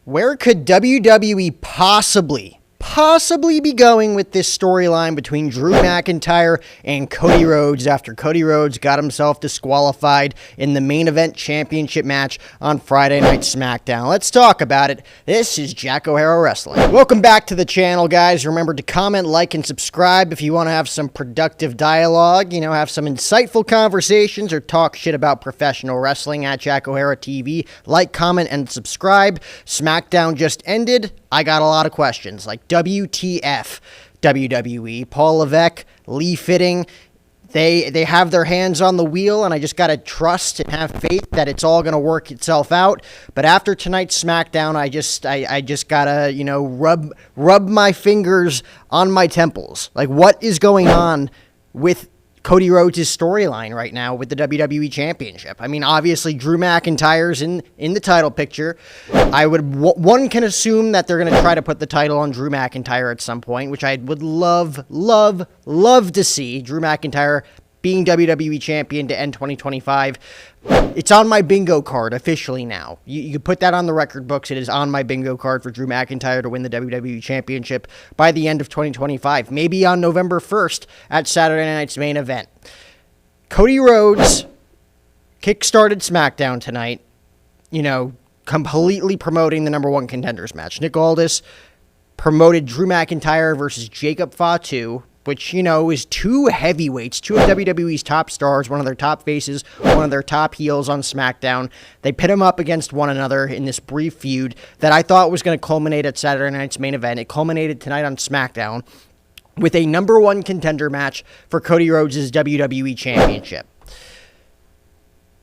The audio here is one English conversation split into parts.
Where could WWE possibly be going with this storyline between Drew McIntyre and Cody Rhodes after Cody Rhodes got himself disqualified in the main event championship match on Friday Night SmackDown? Let's talk about it. This is Jack O'Hara Wrestling. Welcome back to the channel, guys. Remember to comment, like, and subscribe if you want to have some productive dialogue, have some insightful conversations or talk shit about professional wrestling at Jack O'Hara TV. Like, comment, and subscribe. SmackDown just ended. I got a lot of questions like WTF, WWE, Paul Levesque, Lee Fitting. They have their hands on the wheel, and I just got to trust and have faith that it's all going to work itself out. But after tonight's SmackDown, I just got to, rub my fingers on my temples. Like, what is going on with Cody Rhodes' storyline right now with the WWE Championship? I mean, obviously, Drew McIntyre's in the title picture. One can assume that they're going to try to put the title on Drew McIntyre at some point, which I would love to see. Drew McIntyre being WWE Champion to end 2025. It's on my bingo card officially now. You can put that on the record books. It is on my bingo card for Drew McIntyre to win the WWE Championship by the end of 2025. Maybe on November 1st at Saturday night's main event. Cody Rhodes kickstarted SmackDown tonight, completely promoting the number one contenders match. Nick Aldis promoted Drew McIntyre versus Jacob Fatu, which, is two heavyweights, two of WWE's top stars, one of their top faces, one of their top heels on SmackDown. They pit them up against one another in this brief feud that I thought was going to culminate at Saturday night's main event. It culminated tonight on SmackDown with a number one contender match for Cody Rhodes' WWE Championship.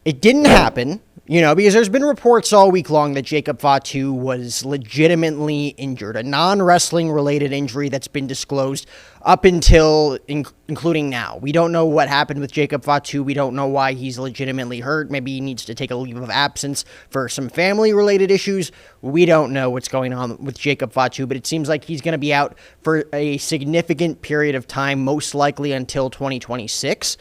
It didn't happen, because there's been reports all week long that Jacob Fatu was legitimately injured, a non-wrestling related injury that's been disclosed up until including now. We don't know what happened with Jacob Fatu. We don't know why he's legitimately hurt. Maybe he needs to take a leave of absence for some family-related issues. We don't know what's going on with Jacob Fatu, but it seems like he's going to be out for a significant period of time, most likely until 2026.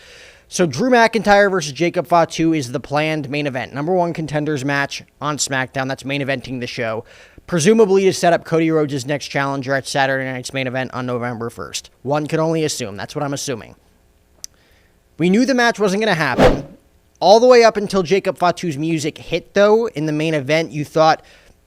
So Drew McIntyre versus Jacob Fatu is the planned main event. Number one contenders match on SmackDown. That's main eventing the show. Presumably to set up Cody Rhodes' next challenger at Saturday night's main event on November 1st. One can only assume. That's what I'm assuming. We knew the match wasn't going to happen. All the way up until Jacob Fatu's music hit, though, in the main event, you thought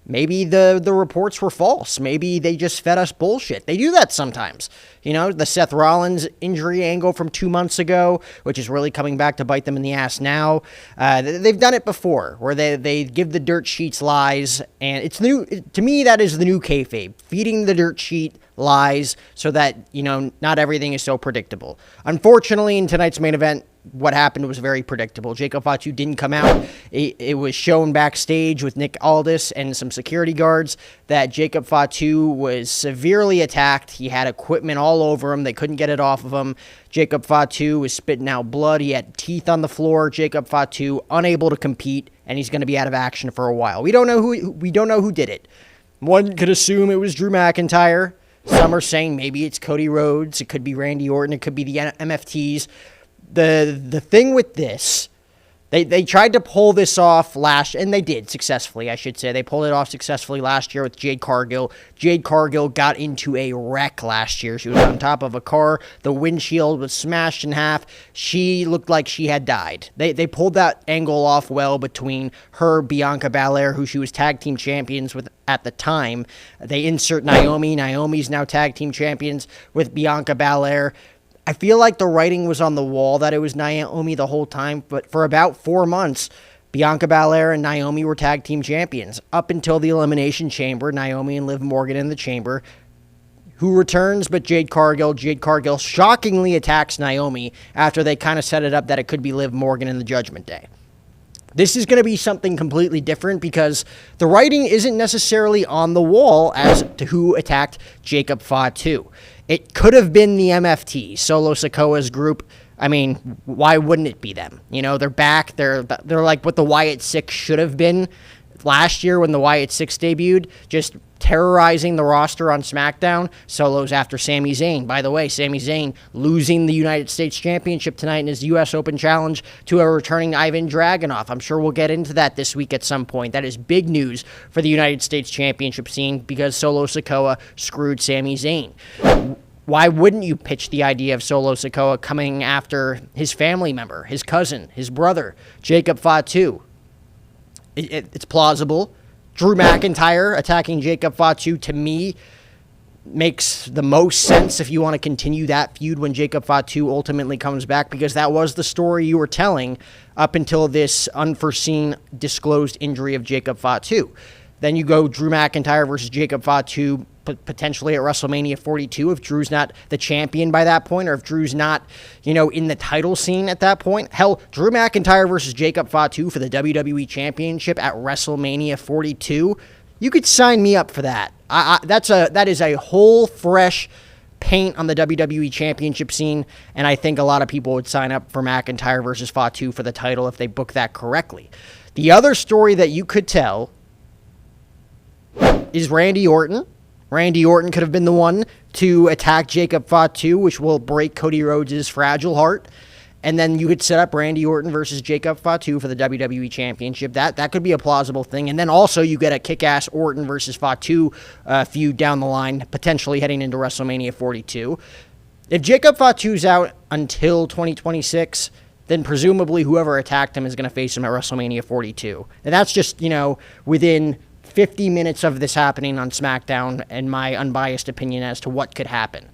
maybe the reports were false. Maybe they just fed us bullshit. They do that sometimes. The Seth Rollins injury angle from 2 months ago, which is really coming back to bite them in the ass now. They've done it before, where they give the dirt sheets lies, and it's new. To me, that is the new kayfabe, feeding the dirt sheet lies so that, not everything is so predictable. Unfortunately, in tonight's main event, what happened was very predictable. Jacob Fatu didn't come out. It was shown backstage with Nick Aldis and some security guards that Jacob Fatu was severely attacked. He had equipment all over him. They couldn't get it off of him. Jacob Fatu was spitting out blood. He had teeth on the floor. Jacob Fatu unable to compete, and he's going to be out of action for a while. We don't know who did it. One could assume it was Drew McIntyre. Some are saying maybe it's Cody Rhodes. It could be Randy Orton. It could be the MFTs. The thing with this, they tried to pull this off and they did successfully, I should say. They pulled it off successfully last year with Jade Cargill. Jade Cargill got into a wreck last year. She was on top of a car. The windshield was smashed in half. She looked like she had died. They pulled that angle off well between her, Bianca Belair, who she was tag team champions with at the time. They insert Naomi. Naomi's now tag team champions with Bianca Belair. I feel like the writing was on the wall that it was Naomi the whole time, but for about 4 months, Bianca Belair and Naomi were tag team champions. Up until the Elimination Chamber, Naomi and Liv Morgan in the Chamber. Who returns but Jade Cargill? Jade Cargill shockingly attacks Naomi after they kind of set it up that it could be Liv Morgan in the Judgment Day. This is going to be something completely different because the writing isn't necessarily on the wall as to who attacked Jacob Fatu. It could have been the MFT, Solo Sikoa's group. I mean, why wouldn't it be them? They're back. They're like what the Wyatt Six should have been. last year when the Wyatt Six debuted, just terrorizing the roster on SmackDown. Solos after Sami Zayn. By the way, Sami Zayn losing the United States Championship tonight in his U.S. Open challenge to a returning Ivan Dragunov. I'm sure we'll get into that this week at some point. That is big news for the United States Championship scene because Solo Sikoa screwed Sami Zayn. Why wouldn't you pitch the idea of Solo Sikoa coming after his family member, his cousin, his brother, Jacob Fatu? It's plausible. Drew McIntyre attacking Jacob Fatu, to me, makes the most sense if you want to continue that feud when Jacob Fatu ultimately comes back, because that was the story you were telling up until this unforeseen disclosed injury of Jacob Fatu. Then you go Drew McIntyre versus Jacob Fatu potentially at WrestleMania 42 if Drew's not the champion by that point, or if Drew's not, in the title scene at that point. Hell, Drew McIntyre versus Jacob Fatu for the WWE Championship at WrestleMania 42. You could sign me up for that. That is a whole fresh paint on the WWE Championship scene, and I think a lot of people would sign up for McIntyre versus Fatu for the title if they book that correctly. The other story that you could tell is Randy Orton. Randy Orton could have been the one to attack Jacob Fatu, which will break Cody Rhodes' fragile heart. And then you could set up Randy Orton versus Jacob Fatu for the WWE Championship. That could be a plausible thing. And then also you get a kick-ass Orton versus Fatu feud down the line, potentially heading into WrestleMania 42. If Jacob Fatu's out until 2026, then presumably whoever attacked him is going to face him at WrestleMania 42. And that's just, within 50 minutes of this happening on SmackDown and my unbiased opinion as to what could happen.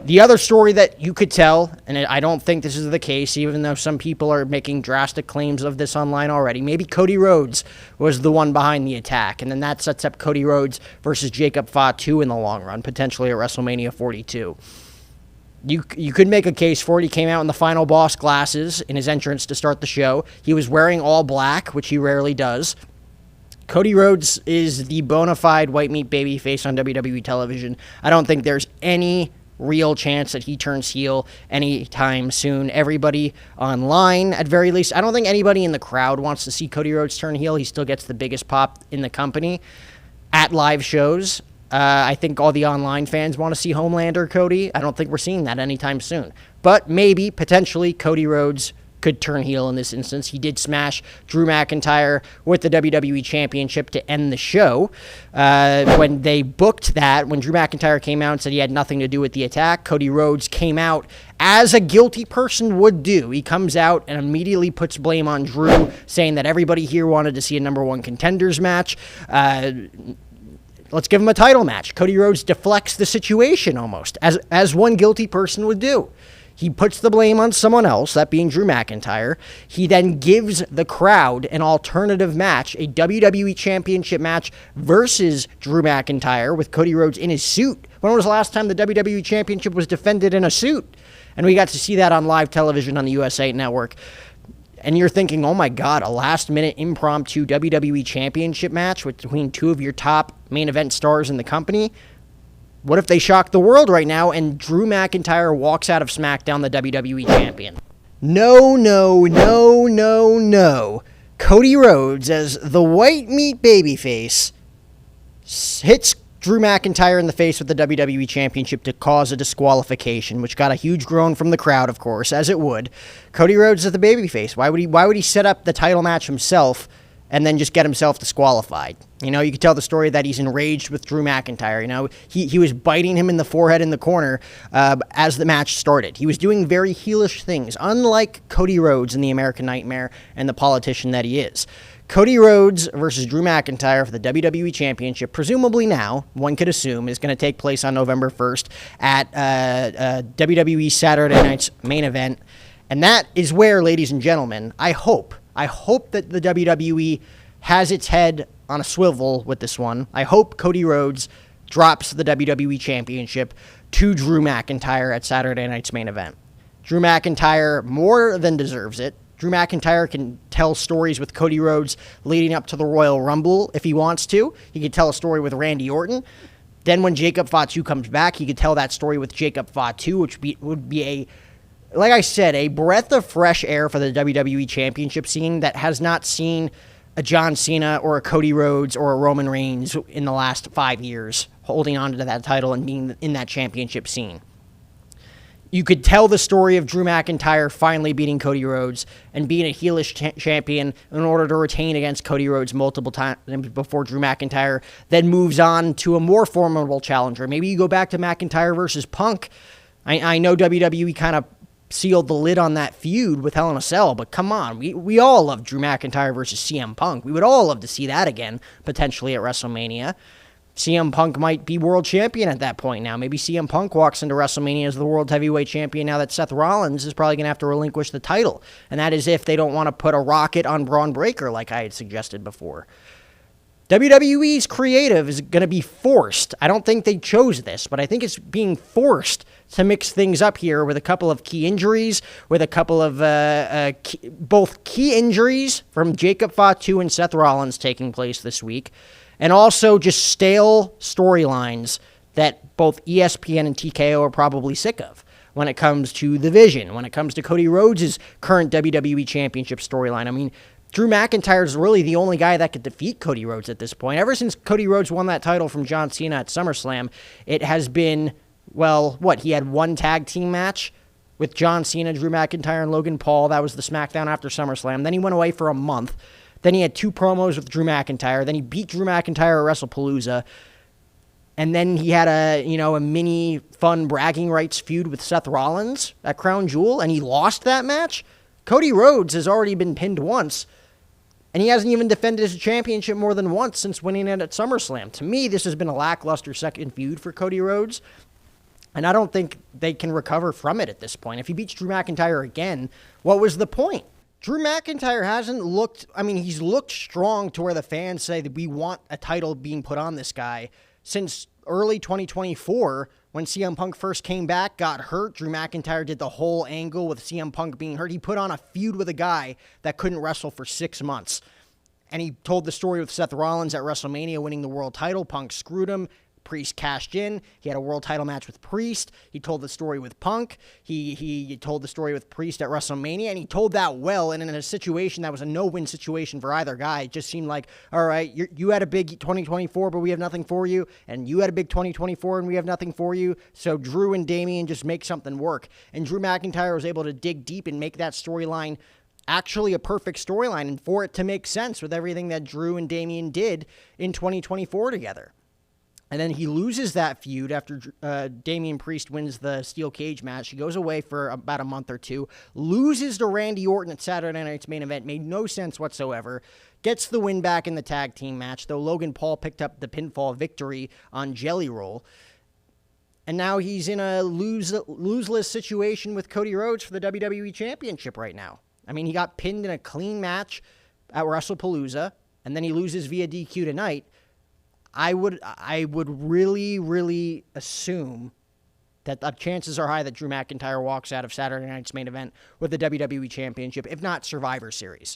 The other story that you could tell, and I don't think this is the case, even though some people are making drastic claims of this online already, maybe Cody Rhodes was the one behind the attack, and then that sets up Cody Rhodes versus Jacob Fatu in the long run, potentially at WrestleMania 42. You could make a case for it. He came out in the Final Boss glasses in his entrance to start the show. He was wearing all black, which he rarely does. Cody Rhodes is the bona fide white meat babyface on WWE television. I don't think there's any real chance that he turns heel anytime soon. Everybody online, at very least, I don't think anybody in the crowd wants to see Cody Rhodes turn heel. He still gets the biggest pop in the company at live shows. I think all the online fans want to see Homelander Cody. I don't think we're seeing that anytime soon. But maybe, potentially, Cody Rhodes could turn heel in this instance. He did smash Drew McIntyre with the WWE Championship to end the show. When they booked that, when Drew McIntyre came out and said he had nothing to do with the attack, Cody Rhodes came out as a guilty person would do. He comes out and immediately puts blame on Drew, saying that everybody here wanted to see a number one contenders match. Let's give him a title match. Cody Rhodes deflects the situation almost, as one guilty person would do. He puts the blame on someone else, that being Drew McIntyre. He then gives the crowd an alternative match, a WWE Championship match versus Drew McIntyre with Cody Rhodes in his suit. When was the last time the WWE Championship was defended in a suit? And we got to see that on live television on the USA Network. And you're thinking, oh my God, a last-minute impromptu WWE Championship match between two of your top main event stars in the company? What if they shock the world right now and Drew McIntyre walks out of SmackDown the WWE Champion? No. Cody Rhodes, as the white meat babyface, hits Drew McIntyre in the face with the WWE Championship to cause a disqualification, which got a huge groan from the crowd, of course, as it would. Cody Rhodes is the babyface. Why would he set up the title match himself and then just get himself disqualified? You could tell the story that he's enraged with Drew McIntyre. He was biting him in the forehead in the corner as the match started. He was doing very heelish things, unlike Cody Rhodes in the American Nightmare and the politician that he is. Cody Rhodes versus Drew McIntyre for the WWE Championship, presumably now, one could assume, is going to take place on November 1st at WWE Saturday Night's Main Event. And that is where, ladies and gentlemen, I hope that the WWE has its head on a swivel with this one. I hope Cody Rhodes drops the WWE Championship to Drew McIntyre at Saturday Night's Main Event. Drew McIntyre more than deserves it. Drew McIntyre can tell stories with Cody Rhodes leading up to the Royal Rumble if he wants to. He could tell a story with Randy Orton. Then when Jacob Fatu comes back, he could tell that story with Jacob Fatu, which would be like I said, a breath of fresh air for the WWE Championship scene that has not seen a John Cena or a Cody Rhodes or a Roman Reigns in the last 5 years holding on to that title and being in that championship scene. You could tell the story of Drew McIntyre finally beating Cody Rhodes and being a heelish champion in order to retain against Cody Rhodes multiple times before Drew McIntyre then moves on to a more formidable challenger. Maybe you go back to McIntyre versus Punk. I know WWE kind of sealed the lid on that feud with Hell in a Cell, but come on, we all love Drew McIntyre versus CM Punk. We would all love to see that again, potentially at WrestleMania. CM Punk might be world champion at that point now. Maybe CM Punk walks into WrestleMania as the world heavyweight champion now that Seth Rollins is probably going to have to relinquish the title. And that is if they don't want to put a rocket on Braun Breaker like I had suggested before. WWE's creative is going to be forced. I don't think they chose this, but I think it's being forced to mix things up here with a couple of key injuries, with a couple of both key injuries from Jacob Fatu and Seth Rollins taking place this week, and also just stale storylines that both ESPN and TKO are probably sick of when it comes to the Vision, when it comes to Cody Rhodes' current WWE Championship storyline. I mean, Drew McIntyre is really the only guy that could defeat Cody Rhodes at this point. Ever since Cody Rhodes won that title from John Cena at SummerSlam, it has been, well, he had one tag team match with John Cena, Drew McIntyre, and Logan Paul. That was the SmackDown after SummerSlam. Then he went away for a month. Then he had 2 promos with Drew McIntyre. Then he beat Drew McIntyre at WrestlePalooza. And then he had a mini fun bragging rights feud with Seth Rollins at Crown Jewel, and he lost that match. Cody Rhodes has already been pinned once, and he hasn't even defended his championship more than once since winning it at SummerSlam. To me, this has been a lackluster second feud for Cody Rhodes, and I don't think they can recover from it at this point. If he beats Drew McIntyre again, what was the point? Drew McIntyre hasn't looked, he's looked strong to where the fans say that we want a title being put on this guy since early 2024 when CM Punk first came back, got hurt. Drew McIntyre did the whole angle with CM Punk being hurt. He put on a feud with a guy that couldn't wrestle for 6 months. And he told the story with Seth Rollins at WrestleMania winning the world title. Punk screwed him. Priest cashed in. He had a world title match with Priest. He told the story with Punk. He told the story with Priest at WrestleMania, and he told that well. And in a situation that was a no-win situation for either guy, it just seemed like, all right, you had a big 2024, but we have nothing for you, and you had a big 2024, and we have nothing for you. So Drew and Damian just make something work. And Drew McIntyre was able to dig deep and make that storyline actually a perfect storyline, and for it to make sense with everything that Drew and Damian did in 2024 together. And then he loses that feud after Damian Priest wins the steel cage match. He goes away for about a month or two, loses to Randy Orton at Saturday Night's Main Event. Made no sense whatsoever. Gets the win back in the tag team match, though Logan Paul picked up the pinfall victory on Jelly Roll. And now he's in a loseless situation with Cody Rhodes for the WWE Championship right now. He got pinned in a clean match at WrestlePalooza, and then he loses via DQ tonight. I would really, really assume that the chances are high that Drew McIntyre walks out of Saturday Night's Main Event with the WWE Championship, if not Survivor Series.